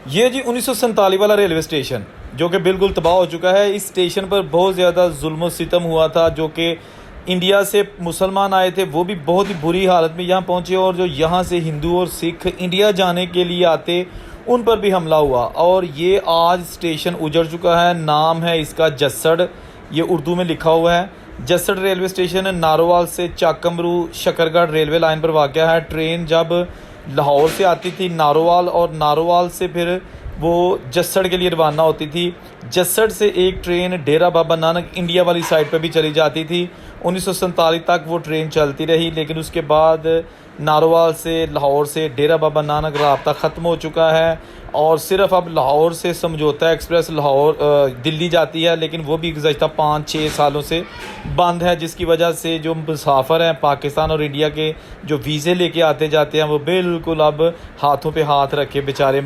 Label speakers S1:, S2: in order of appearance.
S1: ये जी 1947 वाला railway station जो कि बिल्कुल तबाह हो चुका है। इस स्टेशन पर बहुत ज़्यादा जुल्म सितम हुआ था। जो कि इंडिया से मुसलमान आए थे वो भी बहुत ही बुरी हालत में यहाँ पहुँचे, और जो यहाँ से हिंदू और सिख इंडिया जाने के लिए आते उन पर भी हमला हुआ। और ये आज स्टेशन उजड़ चुका है। नाम है इसका जस्सड़, ये उर्दू में लिखा हुआ है। जस्सड़ रेलवे स्टेशन नारोवाल से चाकमरू शकरगढ़ रेलवे लाइन पर वाक़या है। ट्रेन जब लाहौर से आती थी नारोवाल, और नारोवाल से फिर वो जस्सड़ के लिए रवाना होती थी। जस्सड़ से एक ट्रेन डेरा बाबा नानक इंडिया वाली साइड पर भी चली जाती थी। 1947 तक वो ट्रेन चलती रही, लेकिन उसके बाद नारोवाल से लाहौर से डेरा बाबा नानक राब्ता ख़त्म हो चुका है। और सिर्फ अब लाहौर से समझौता एक्सप्रेस लाहौर दिल्ली जाती है, लेकिन वो भी गुज़श्ता 5-6 सालों से बंद है, जिसकी वजह से जो मुसाफिर हैं पाकिस्तान और इंडिया के जो वीज़े लेके आते जाते हैं वो बिल्कुल अब हाथों पे हाथ रख के बेचारे